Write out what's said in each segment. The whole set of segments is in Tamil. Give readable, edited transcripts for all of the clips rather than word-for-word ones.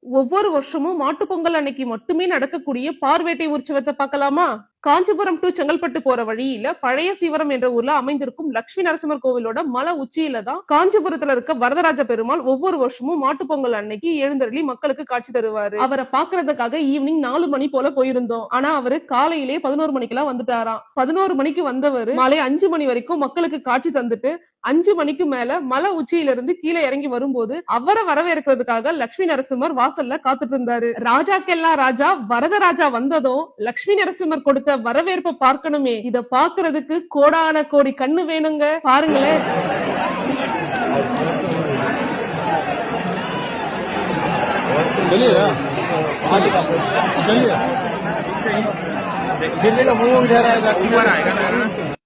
ஒவ்வொரு வருஷமும் மாட்டுப் பொங்கல் அன்னைக்கு மட்டுமே நடக்கக்கூடிய பார்வேட்டை உற்சவத்தை பார்க்கலாமா? காஞ்சிபுரம் டு செங்கல்பட்டு போற வழியில பழைய சீவரம் என்ற ஊர்ல அமைந்திருக்கும் லட்சுமி நரசிம்மர் கோவிலோட மலை உச்சியில தான் காஞ்சிபுரத்துல இருக்க வரதராஜ பெருமாள் ஒவ்வொரு வருஷமும் மாட்டுப் பொங்கல் அன்னைக்கு எழுந்தருளி மக்களுக்கு காட்சி தருவாரு. அவரை பாக்குறதுக்காக ஈவினிங் 4 மணி போல போயிருந்தோம். ஆனா அவரு காலையிலே 11 மணிக்கெல்லாம் வந்துட்டாராம். 11 மணிக்கு வந்தவரு மாலை 5 மணி வரைக்கும் மக்களுக்கு காட்சி தந்துட்டு 5 மணிக்கு மேல மலை உச்சியில இருந்து கீழே இறங்கி வரும்போது அவரை வரவேற்கிறதுக்காக லட்சுமி நரசிம்மர் வாசல்ல காத்துட்டு இருந்தாரு. ராஜாக்கெல்லாம் ராஜா வரதராஜா வந்ததும் லட்சுமி நரசிம்மர் கொடுத்த வரவேற்பை பார்க்கணுமே. இத பாக்குறதுக்கு கோடான கோடி கண்ணு வேணுங்க. பாருங்களேன்.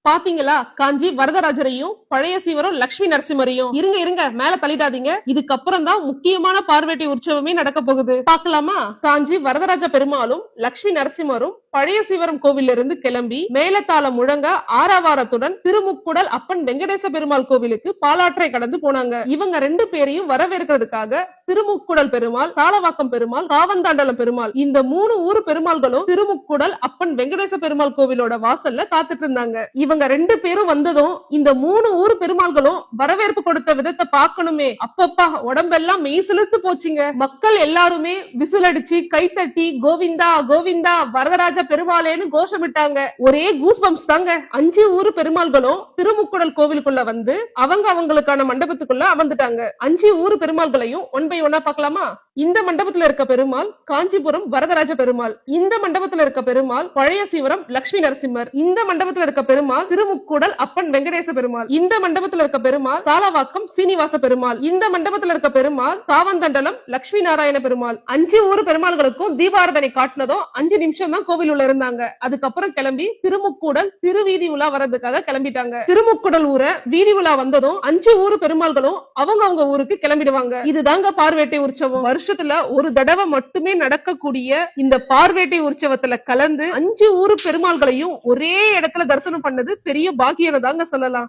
பாத்தீங்களா, காஞ்சி வரதராஜரையும் பழைய சீவரம் லட்சுமி நரசிம்மரையும். இருங்க இருங்க, மேல தள்ளிடாதீங்க. இதுக்கப்புறம் தான் முக்கியமான பார்வேட்டை உற்சவமே நடக்க போகுது. பாக்கலாமா? காஞ்சி வரதராஜ பெருமாளும் லட்சுமி நரசிம்மரும் பழைய சீவரம் கோவில்ல இருந்து கிளம்பி மேலத்தாளம் முழங்க ஆரவாரத்துடன் திருமுக்குடல் அப்பன் வெங்கடேச பெருமாள் கோவிலுக்கு பாலாற்றை கடந்து போனாங்க. இவங்க 2 பேரையும் வரவேற்கிறதுக்காக திருமுக்குடல் பெருமாள், சாலவாக்கம் பெருமாள், காவந்தாண்டலம் பெருமாள், இந்த 3 ஊர் பெருமாள்களும் திருமுக்குடல் அப்பன் வெங்கடேச பெருமாள் கோவிலோட வாசல்ல காத்துட்டு இருந்தாங்க. இவங்க 2 பேரும் வந்ததும் இந்த 3 ஊர் பெருமாள்களும் வரவேற்பு கொடுத்த விதத்தை பார்க்கணுமே. அப்பப்பா, உடம்பெல்லாம் மெய் சிலிர்த்து போச்சுங்க. மக்கள் எல்லாருமே விசில் அடிச்சு கைத்தட்டி கோவிந்தா கோவிந்தா வரதராஜ பெருமாளேன்னு கோஷமிட்டாங்க. ஒரே கூஸ் பம்ப்ஸ் தாங்க. 5 ஊர் பெருமாள்களும் திருமுக்குடல் கோவிலுக்குள்ள வந்து அவங்களுக்கான மண்டபத்துக்குள்ள வந்துட்டாங்க. 5 ஊர் பெருமாள்களையும் ஒன் பை ஒன்னா பார்க்கலாமா? இந்த மண்டபத்துல இருக்க பெருமாள் காஞ்சிபுரம் வரதராஜ பெருமாள், இந்த மண்டபத்துல இருக்க பெருமாள் பழைய சீவரம் லட்சுமி நரசிம்மர், இந்த மண்டபத்துல இருக்க பெருமாள் திருமுக்குடல் அப்பன் வெங்கடேச பெருமாள், இந்த மண்டபத்துல இருக்க பெருமாள் சாலவாக்கம் சீனிவாச பெருமாள், இந்த மண்டபத்துல இருக்க பெருமாள் காவந்தண்டலம் லட்சுமி நாராயண பெருமாள். 5 ஊர் பெருமாள்களுக்கும் தீபாரதனை காட்டினதும் 5 நிமிஷம் தான் கோவில் உள்ள இருந்தாங்க. அதுக்கப்புறம் கிளம்பி திருமுக்குடல் திருவீதி உலா வரதுக்காக கிளம்பிட்டாங்க. திருமுக்குடல் ஊரை வீதி உலா வந்ததும் 5 ஊர் பெருமாள்களும் அவங்க ஊருக்கு கிளம்பிடுவாங்க. இதுதாங்க பார்வேட்டை உற்சவம். வருஷத்துல ஒரு தடவை மட்டுமே நடக்கக்கூடிய இந்த பார்வேட்டை உற்சவத்துல கலந்து 5 ஊர் பெருமாள்களையும் ஒரே இடத்துல தரிசனம் பண்ணது பெரிய பாக்கியம் தாங்க சொல்லலாம்.